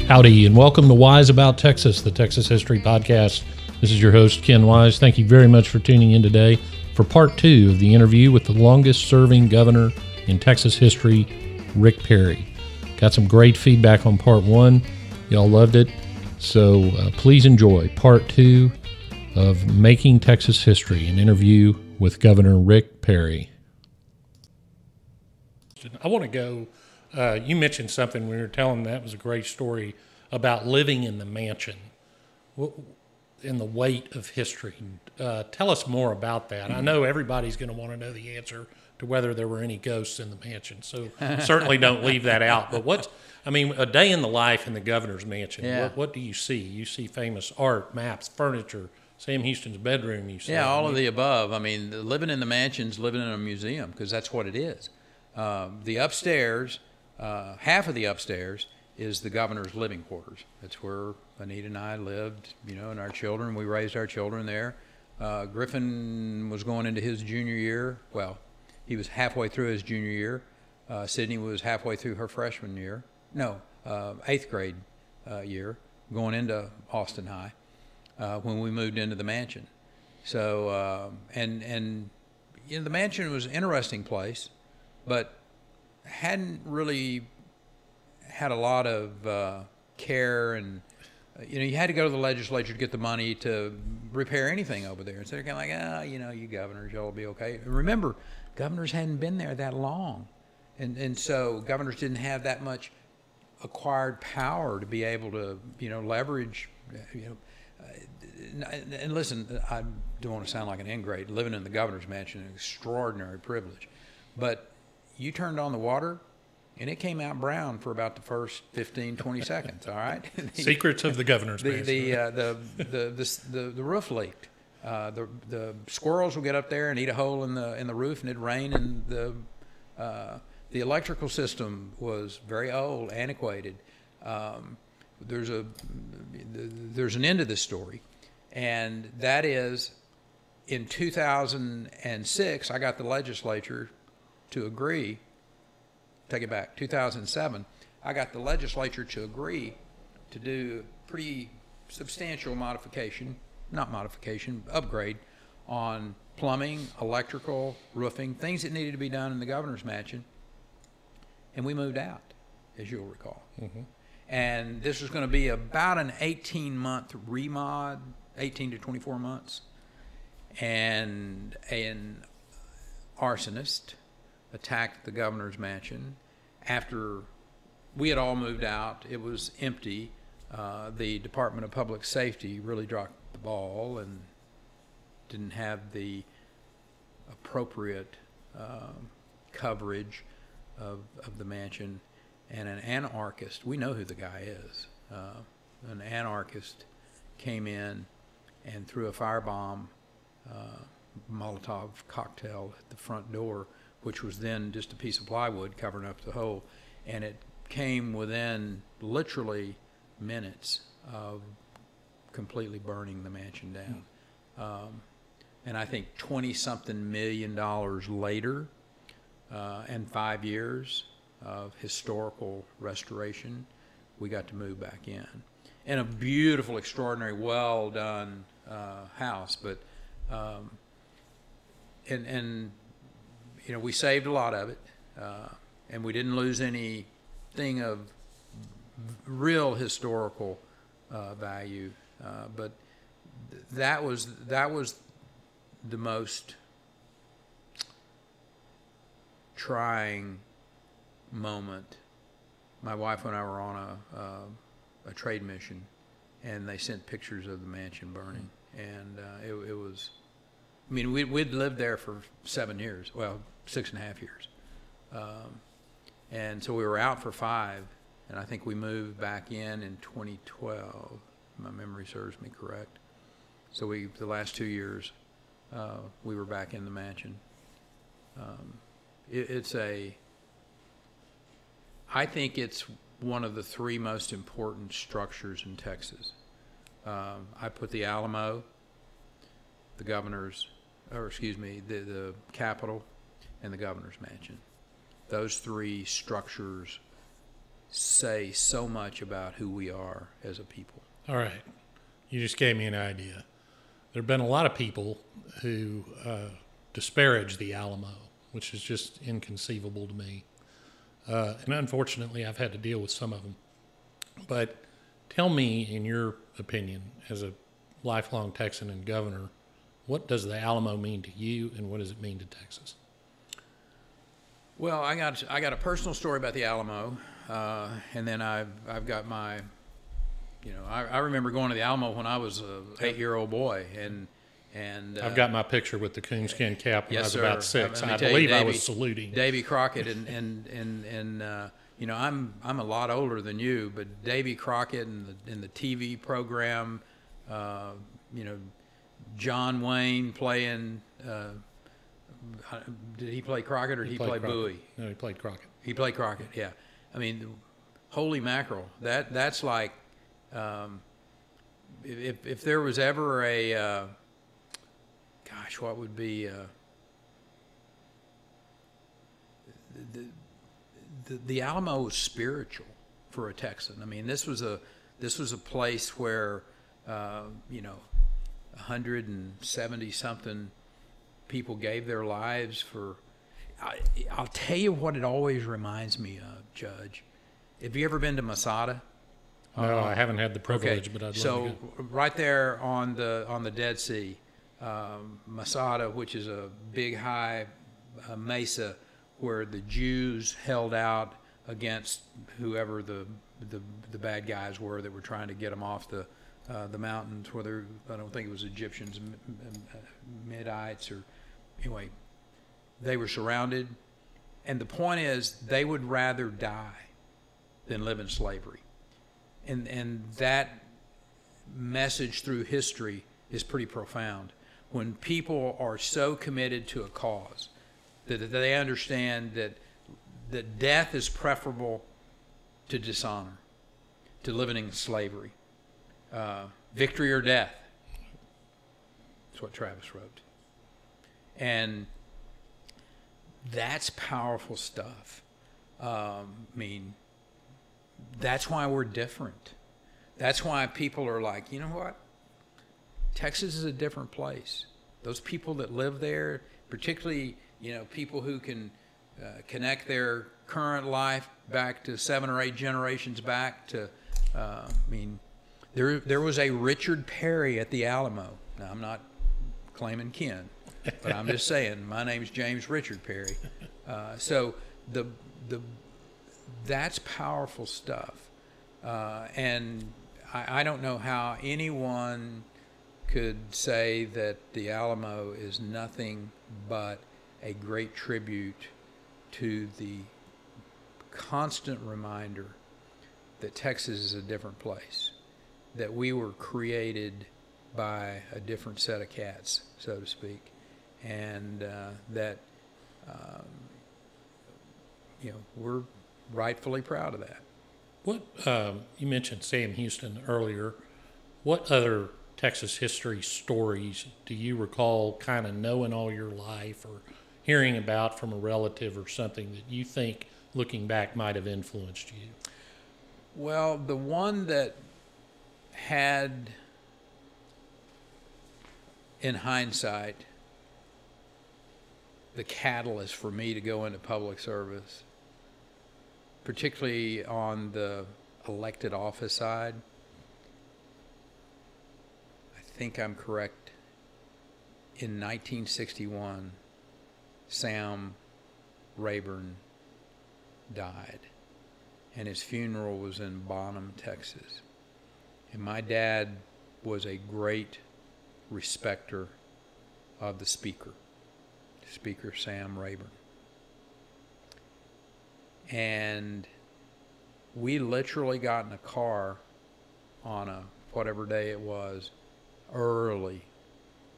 Howdy, and welcome to Wise About Texas, the Texas History Podcast. This is your host, Ken Wise. Thank you very much for tuning in today for part 2 of the interview with the longest-serving governor in Texas history, Rick Perry. Got some great feedback on part 1. Y'all loved it. So please enjoy part 2 of Making Texas History, an interview with Governor Rick Perry. I want to go, you mentioned something when you were telling that was a great story about living in the mansion, in the weight of history. Tell us more about that. I know everybody's going to want to know the answer to whether there were any ghosts in the mansion, so certainly don't leave that out. But a day in the life in the governor's mansion, Yeah. what do you see? You see famous art, maps, furniture, Sam Houston's bedroom, you say. Yeah, all of the above. I mean, living in the mansion's living in a museum, because that's what it is. The upstairs, half of the upstairs is the governor's living quarters. That's where Anita and I lived, and our children. We raised our children there. Griffin was going into his junior year. Well, he was halfway through his junior year. Sydney was halfway through her freshman year. No, 8th grade year, going into Austin High when we moved into the mansion. So, the mansion was an interesting place, but hadn't really had a lot of care, and you had to go to the legislature to get the money to repair anything over there. And so they're kind of like, you governors, y'all will be okay. And remember, governors hadn't been there that long, and so governors didn't have that much acquired power to be able to leverage. And listen, I don't want to sound like an ingrate. Living in the governor's mansion is an extraordinary privilege, but you turned on the water, and it came out brown for about the first 15, 20 seconds, all right? Secrets of the governor's mansion. The roof leaked. The squirrels would get up there and eat a hole in the roof, and it'd rain, and the electrical system was very old, antiquated. There's an end to this story, and that is in 2006, I got the legislature to agree. Take it back, 2007, I got the legislature to agree to do pretty substantial upgrade on plumbing, electrical, roofing, things that needed to be done in the governor's mansion. And we moved out, as you'll recall. Mm-hmm. And this was going to be about an 18-month remod, 18 to 24 months. And an arsonist attacked the governor's mansion. After we had all moved out, it was empty. The Department of Public Safety really dropped the ball and didn't have the appropriate coverage of the mansion. And an anarchist, we know who the guy is, an anarchist came in and threw a firebomb, Molotov cocktail at the front door, which was then just a piece of plywood covering up the hole. And it came within literally minutes of completely burning the mansion down. And I think $20-something million later, and 5 years of historical restoration, we got to move back in. And a beautiful, extraordinary, well-done house. But, we saved a lot of it, and we didn't lose anything of real historical value. But that was the most trying moment. My wife and I were on a trade mission, and they sent pictures of the mansion burning, and it was. I mean, we'd lived there for 7 years, well, 6.5 years, and so we were out for 5, and I think we moved back in 2012. My memory serves me correct. So the last 2 years, we were back in the mansion. I think it's one of the 3 most important structures in Texas. I put the Alamo, the governor's or excuse me, the Capitol and the governor's mansion. Those three structures say so much about who we are as a people. All right. You just gave me an idea. There have been a lot of people who disparage the Alamo, which is just inconceivable to me. And unfortunately, I've had to deal with some of them. But tell me, in your opinion, as a lifelong Texan and governor, what does the Alamo mean to you, and what does it mean to Texas? Well, I got a personal story about the Alamo, and then I've got my, I remember going to the Alamo when I was an 8-year-old boy, and I've got my picture with the coonskin cap when yes, I was sir. about 6, and I tell you, believe I Davy- was saluting. Davy Crockett, and I'm a lot older than you, but Davy Crockett and the TV program, John Wayne playing. Did he play Crockett or did he play Crockett. Bowie? No, he played Crockett. He played Crockett. Yeah, I mean, holy mackerel! That's like, if there was ever a, what would be the Alamo was spiritual for a Texan. I mean, this was a place where 170 something people gave their lives for. I'll tell you what it always reminds me of, Judge. Have you ever been to Masada? No, I haven't had the privilege, Okay. but I'd love So to go. right there on the Dead Sea, Masada, which is a big high mesa where the Jews held out against whoever the bad guys were that were trying to get them off the mountains. Whether I don't think it was Egyptians, Midites, or anyway, they were surrounded, and the point is they would rather die than live in slavery, and that message through history is pretty profound. When people are so committed to a cause that they understand that death is preferable to dishonor, to living in slavery. Victory or death. That's what Travis wrote. And that's powerful stuff. I mean, that's why we're different. That's why people are like, you know what? Texas is a different place. Those people that live there, particularly, people who can connect their current life back to 7 or 8 generations back to, there was a Richard Perry at the Alamo. Now, I'm not claiming kin, but I'm just saying my name's James Richard Perry. So that's powerful stuff. And I don't know how anyone could say that the Alamo is nothing but a great tribute to the constant reminder that Texas is a different place, that we were created by a different set of cats, so to speak, and that we're rightfully proud of that. What you mentioned Sam Houston earlier. What other Texas history stories do you recall kind of knowing all your life or hearing about from a relative or something that you think, looking back, might have influenced you? Well, the one that had, in hindsight, the catalyst for me to go into public service, particularly on the elected office side, I think I'm correct. In 1961, Sam Rayburn died, and his funeral was in Bonham, Texas. And my dad was a great respecter of the Speaker Sam Rayburn. And we literally got in a car on a whatever day it was early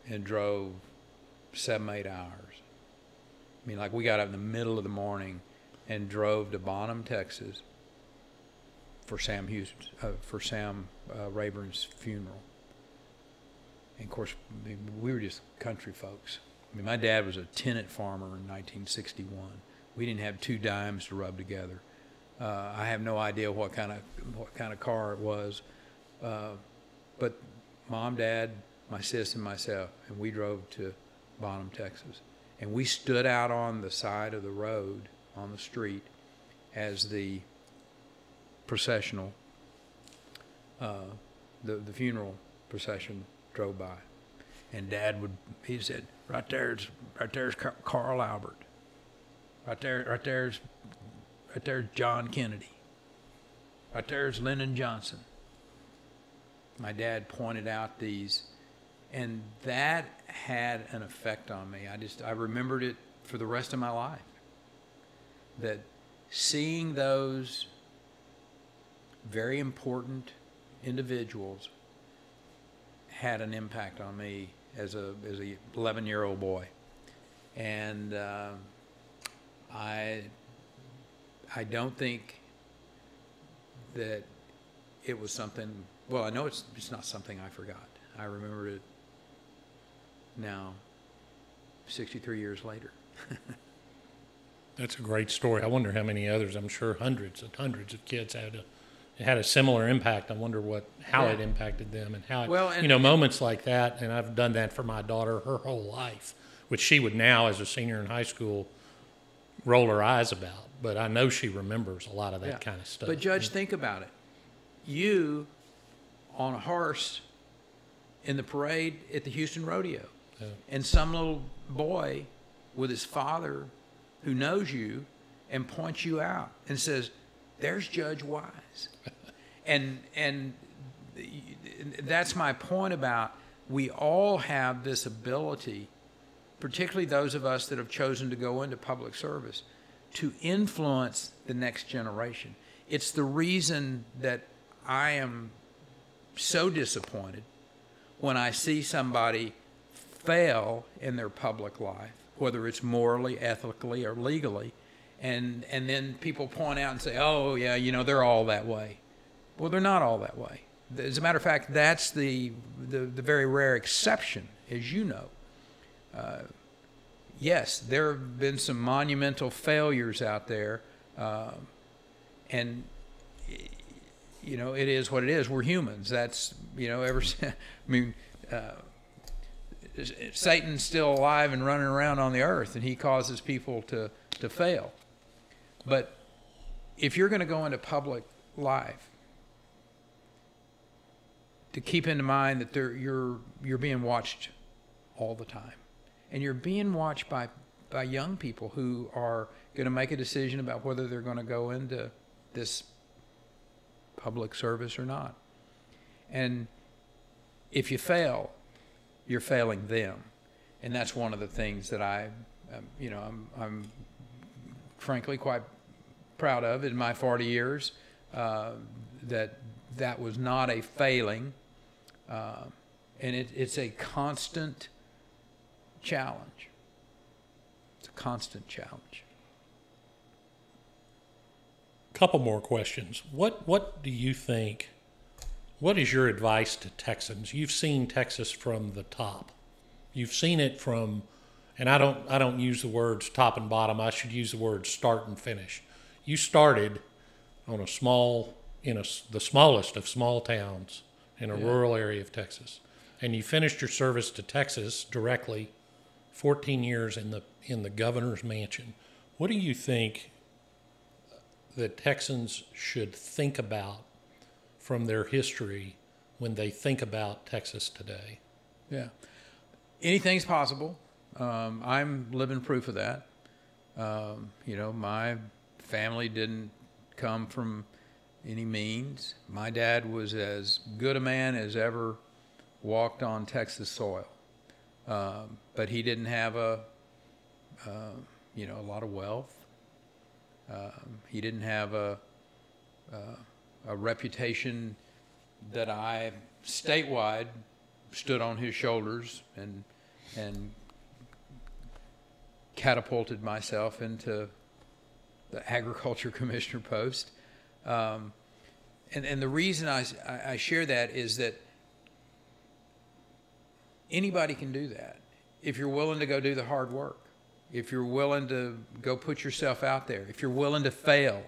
and drove 7-8 hours. I mean, like, we got up in the middle of the morning and drove to Bonham, Texas for Sam Rayburn's funeral. And of course, we were just country folks. I I mean, my dad was a tenant farmer in 1961. We didn't have 2 dimes to rub together. I have no idea what kind of car it was, but Mom, Dad, my sis, and myself, and we drove to Bonham, Texas, and we stood out on the side of the road on the street as the processional, the funeral procession drove by, and Dad he said, right there's Carl Albert, right there's John Kennedy, right there's Lyndon Johnson. My dad pointed out these, and that had an effect on me. I remembered it for the rest of my life, that seeing those very important individuals had an impact on me as a 11-year-old boy. And I don't think that it was something, well, I know it's not something I forgot. I remember it now, 63 years later. That's a great story. I wonder how many others. I'm sure hundreds of kids had a similar impact. I wonder how it impacted them and how moments like that. And I've done that for my daughter her whole life, which she would now, as a senior in high school, roll her eyes about. But I know she remembers a lot of that kind of stuff. But Judge, think about it. You on a horse in the parade at the Houston Rodeo, and some little boy with his father who knows you and points you out and says, "There's Judge Wise." and that's my point about, we all have this ability, particularly those of us that have chosen to go into public service, to influence the next generation. It's the reason that I am so disappointed when I see somebody fail in their public life, whether it's morally, ethically, or legally, and then people point out and say, "Oh, yeah, they're all that way." Well, they're not all that way. As a matter of fact, that's the very rare exception, as you know. Yes, there have been some monumental failures out there, and it is what it is. We're humans. That's Satan's still alive and running around on the earth, and he causes people to fail. But if you're going to go into public life, to keep in mind that you're being watched all the time, and you're being watched by young people who are going to make a decision about whether they're going to go into this public service or not. And if you fail, you're failing them, and that's one of the things that I'm frankly quite proud of in my 40 years, that was not a failing, and it's a constant challenge. It's a constant challenge. Couple more questions. What do you think? What is your advice to Texans? You've seen Texas from the top. You've seen it from, and I don't use the words top and bottom. I should use the words start and finish. You started on the smallest of small towns in a rural area of Texas, and you finished your service to Texas directly, 14 years in the governor's mansion. What do you think that Texans should think about from their history when they think about Texas today? Yeah. Anything's possible. I'm living proof of that. My family didn't come from any means. My dad was as good a man as ever walked on Texas soil. But he didn't have a lot of wealth. He didn't have a reputation that I statewide stood on his shoulders and catapulted myself into the agriculture commissioner post. And the reason I share that is that anybody can do that if you're willing to go do the hard work, if you're willing to go put yourself out there, if you're willing to fail,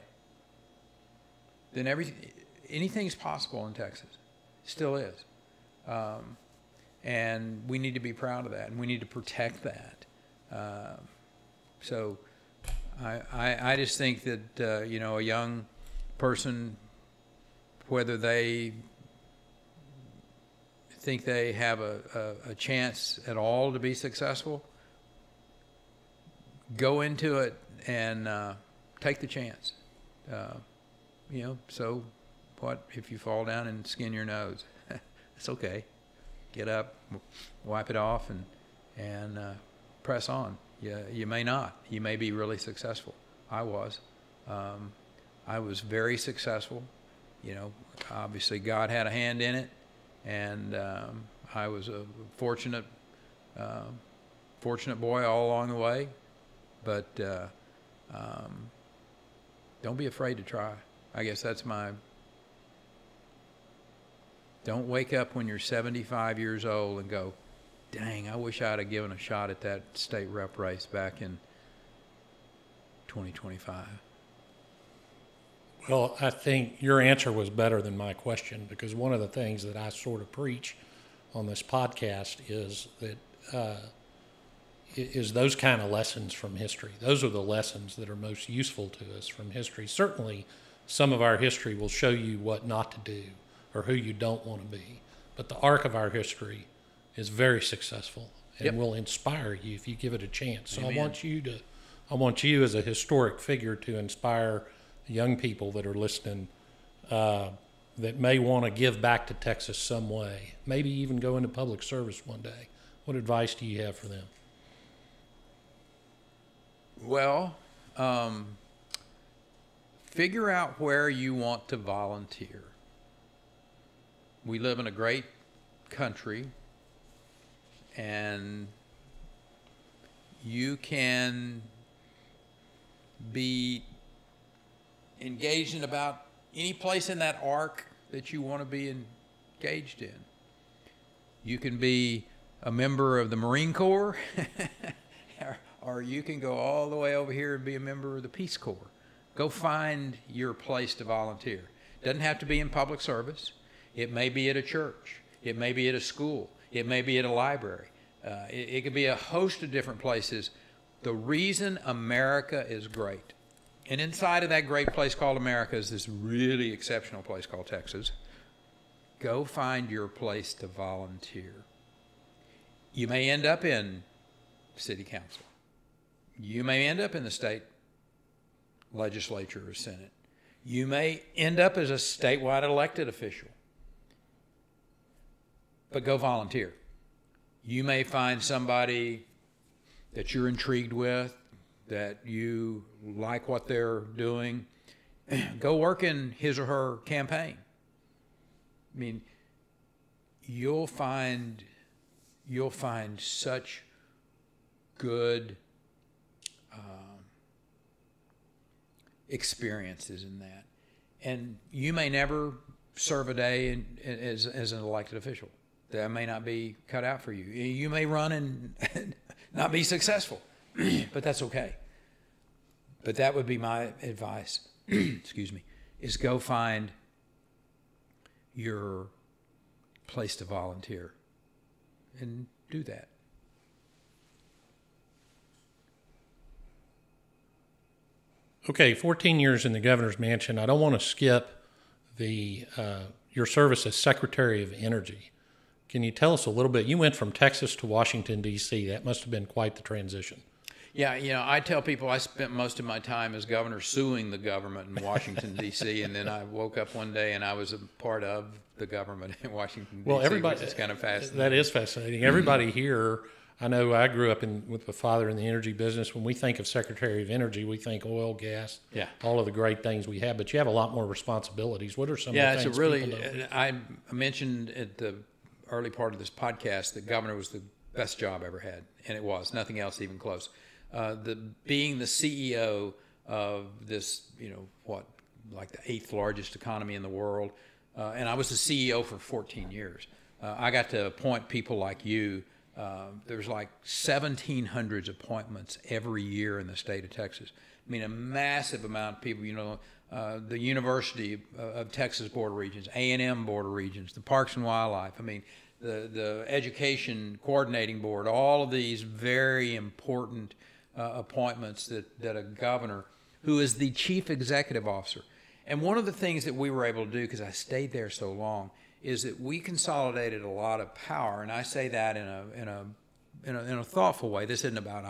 then anything's possible in Texas. Still is. And we need to be proud of that, and we need to protect that. So I just think that, you know, a young person, whether they think they have a chance at all to be successful, go into it and take the chance. You know, so what if you fall down and skin your nose? It's okay. Get up, wipe it off, and press on. You may not. You may be really successful. I was. I was very successful. You know, obviously God had a hand in it, and I was a fortunate boy all along the way. But don't be afraid to try. I guess that's my... Don't wake up when you're 75 years old and go, dang, I wish I'd have given a shot at that state rep race back in 2025. Well, I think your answer was better than my question, because one of the things that I sort of preach on this podcast is that is those kind of lessons from history. Those are the lessons that are most useful to us from history. Certainly, some of our history will show you what not to do or who you don't want to be. But the arc of our history is very successful and will inspire you if you give it a chance. So Amen. I want you as a historic figure to inspire young people that are listening that may want to give back to Texas some way, maybe even go into public service one day. What advice do you have for them? Well, figure out where you want to volunteer. We live in a great country, and you can be engaged in about any place in that arc that you want to be engaged in. You can be a member of the Marine Corps, or you can go all the way over here and be a member of the Peace Corps. Go find your place to volunteer. Doesn't have to be in public service. It may be at a church. It may be at a school. It may be at a library. It could be a host of different places. The reason America is great, and inside of that great place called America is this really exceptional place called Texas. Go find your place to volunteer. You may end up in city council. You may end up in the state legislature or Senate. You may end up as a statewide elected official. But go volunteer. You may find somebody that you're intrigued with, that you like what they're doing. Go work in his or her campaign. I mean, you'll find such good experiences in that. And you may never serve a day as an elected official. That may not be cut out for you. You may run and not be successful, but that's okay. But that would be my advice, excuse me, is go find your place to volunteer and do that. Okay, 14 years in the governor's mansion. I don't want to skip your service as Secretary of Energy. Can you tell us a little bit? You went from Texas to Washington, D.C. That must have been quite the transition. Yeah, you know, I tell people I spent most of my time as governor suing the government in Washington, D.C., and then I woke up one day and I was a part of the government in Washington, D.C., well, everybody, which is kind of fascinating. That is fascinating. Everybody here, I know I grew up with my father in the energy business. When we think of Secretary of Energy, we think oil, gas, all of the great things we have, but you have a lot more responsibilities. What are some of the things it's a really, people don't? I mentioned at the early part of this podcast that governor was the best job I ever had, and it was. Nothing else even close. Being the CEO of this, like the 8th largest economy in the world, and I was the CEO for 14 years. I got to appoint people like you There's like 1,700 appointments every year in the state of Texas. I mean, a massive amount of people. The University of Texas Board of Regents, A&M Board of Regents, the Parks and Wildlife. I mean, the Education Coordinating Board. All of these very important appointments that a governor, who is the chief executive officer. And one of the things that we were able to do, because I stayed there so long, is that we consolidated a lot of power, and I say that in a thoughtful way. This isn't about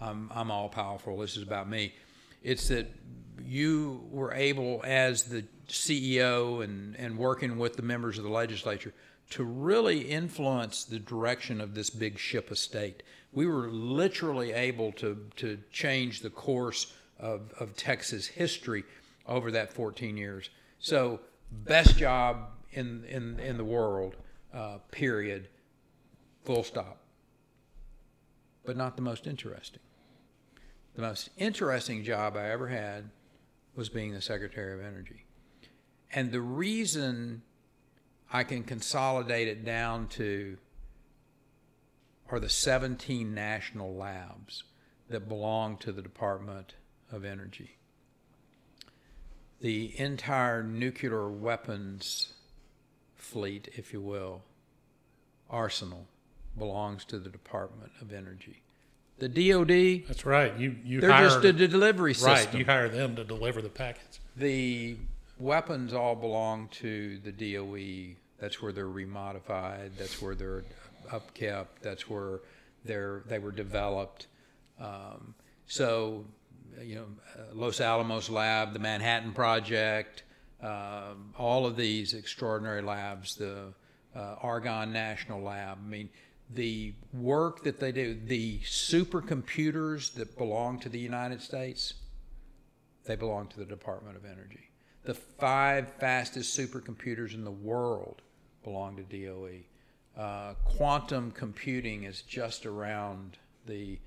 I'm all powerful. This is about me. It's that you were able, as the CEO and working with the members of the legislature, to really influence the direction of this big ship of state. We were literally able to change the course of Texas history over that 14 years. So, best job in the world, period, full stop. But not the most interesting. The most interesting job I ever had was being the Secretary of Energy. And the reason I can consolidate it down to are the 17 national labs that belong to the Department of Energy. The entire nuclear weapons fleet, if you will, arsenal, belongs to the Department of Energy. The DOD, that's right. You they're hire, just a delivery system. Right, you hire them to deliver the packets. The weapons all belong to the DOE. That's where they're remodified. That's where they're upkept. That's where they were developed. Los Alamos Lab, the Manhattan Project, all of these extraordinary labs, the Argonne National Lab. I mean, the work that they do, the supercomputers that belong to the United States, they belong to the Department of Energy. The 5 fastest supercomputers in the world belong to DOE. Quantum computing is just around the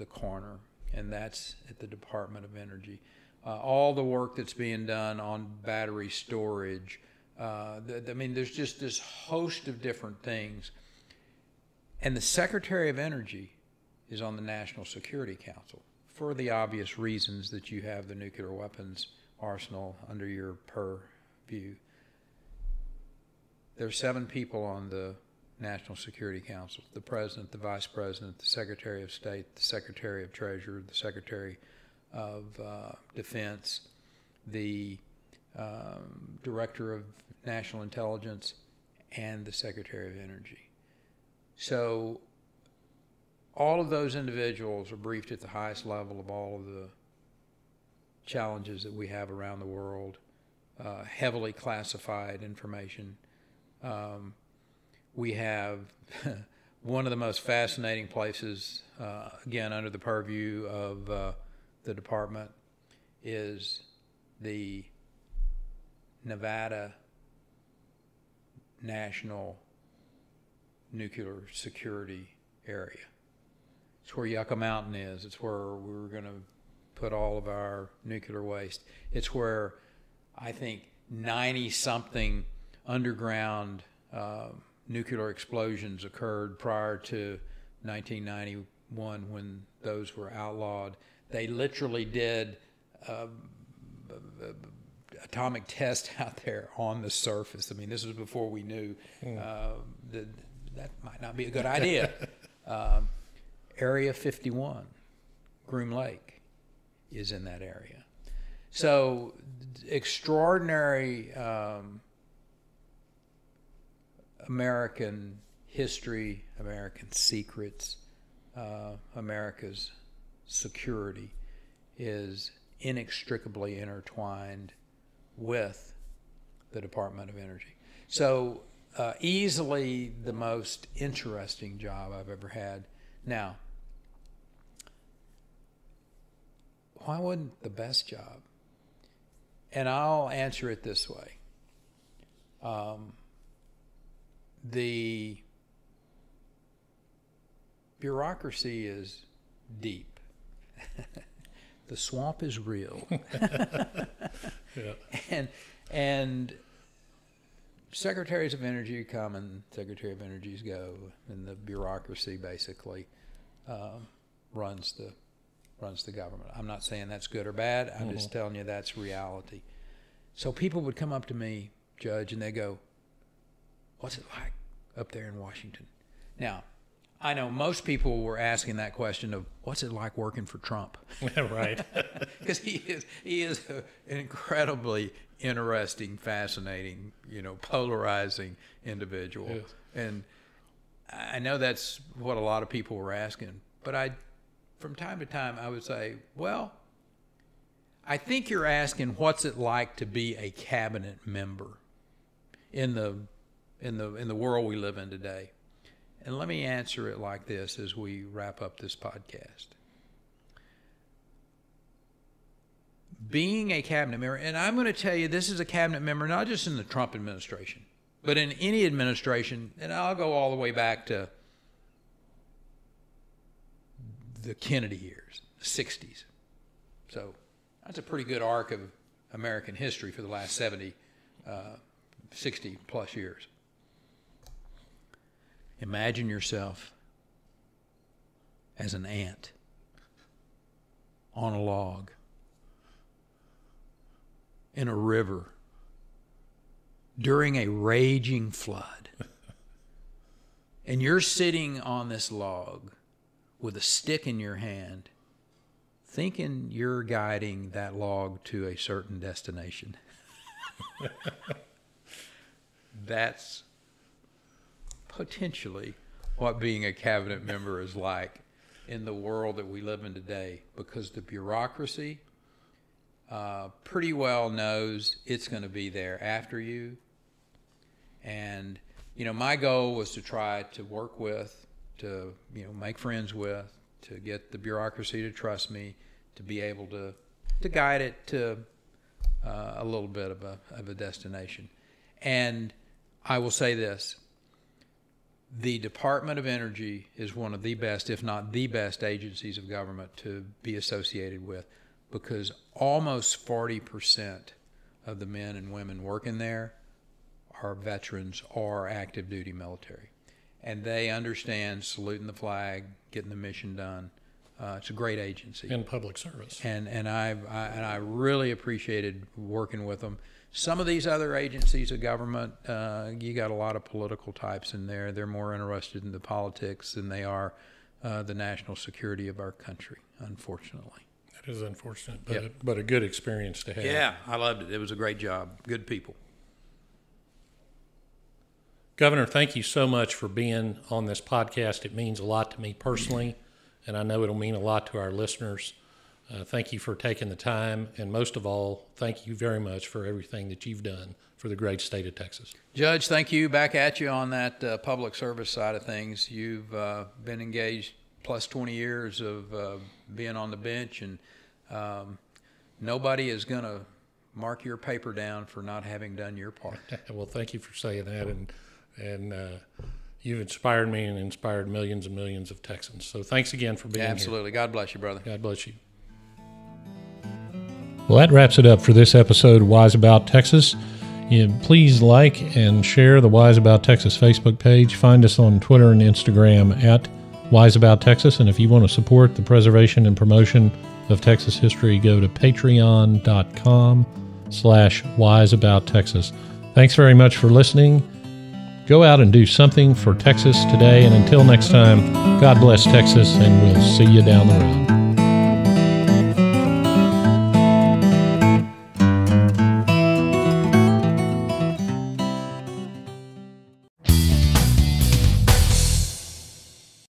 corner, and that's at the Department of Energy. All the work that's being done on battery storage. There's just this host of different things. And the Secretary of Energy is on the National Security Council for the obvious reasons that you have the nuclear weapons arsenal under your purview. There are 7 people on the National Security Council: the President, the Vice President, the Secretary of State, the Secretary of Treasury, the Secretary of Defense, the Director of National Intelligence, and the Secretary of Energy. So all of those individuals are briefed at the highest level of all of the challenges that we have around the world, heavily classified information. We have one of the most fascinating places, again, under the purview of the department, is the Nevada National Nuclear Security Area. It's where Yucca Mountain is. It's where we're going to put all of our nuclear waste. It's where I think 90-something underground nuclear explosions occurred prior to 1991 when those were outlawed. They literally did atomic tests out there on the surface. I mean, this was before we knew that might not be a good idea. Area 51, Groom Lake, is in that area. So extraordinary American history, American secrets, America's security is inextricably intertwined with the Department of Energy. So easily the most interesting job I've ever had. Now, why wasn't the best job? And I'll answer it this way. The bureaucracy is deep. The swamp is real. Yeah. And secretaries of energy come and secretary of energies go, and the bureaucracy basically runs the government. I'm not saying that's good or bad. I'm just telling you that's reality. So people would come up to me, Judge, and they go, "What's it like up there in Washington?" Now, I know most people were asking that question of, "What's it like working for Trump?" Right. Because he is an incredibly interesting, fascinating, polarizing individual. Yes. And I know that's what a lot of people were asking. But from time to time, I would say, well, I think you're asking what's it like to be a cabinet member in the world we live in today. And let me answer it like this as we wrap up this podcast. Being a cabinet member, and I'm going to tell you, this is a cabinet member not just in the Trump administration, but in any administration, and I'll go all the way back to the Kennedy years, the 60s. So that's a pretty good arc of American history for the last 60 plus years. Imagine yourself as an ant on a log in a river during a raging flood. And you're sitting on this log with a stick in your hand, thinking you're guiding that log to a certain destination. That's potentially what being a cabinet member is like in the world that we live in today, because the bureaucracy pretty well knows it's going to be there after you. And, my goal was to try to work with, to, make friends with, to get the bureaucracy to trust me, to be able to guide it to a little bit of a destination. And I will say this. The Department of Energy is one of the best, if not the best, agencies of government to be associated with, because almost 40% of the men and women working there are veterans or active duty military. And they understand saluting the flag, getting the mission done. It's a great agency. In public service. And I really appreciated working with them. Some of these other agencies of government, you got a lot of political types in there. They're more interested in the politics than they are the national security of our country, unfortunately. That is unfortunate, but a good experience to have. Yeah, I loved it. It was a great job. Good people. Governor, thank you so much for being on this podcast. It means a lot to me personally, and I know it'll mean a lot to our listeners. Thank you for taking the time, and most of all, thank you very much for everything that you've done for the great state of Texas. Judge, thank you. Back at you on that public service side of things. You've been engaged plus 20 years of being on the bench, and nobody is going to mark your paper down for not having done your part. Well, thank you for saying that, and you've inspired me and inspired millions and millions of Texans. So thanks again for being here. Absolutely. God bless you, brother. God bless you. Well, that wraps it up for this episode of Wise About Texas. Please like and share the Wise About Texas Facebook page. Find us on Twitter and Instagram at Wise About Texas. And if you want to support the preservation and promotion of Texas history, go to patreon.com/wiseabouttexas. Thanks very much for listening. Go out and do something for Texas today. And until next time, God bless Texas, and we'll see you down the road.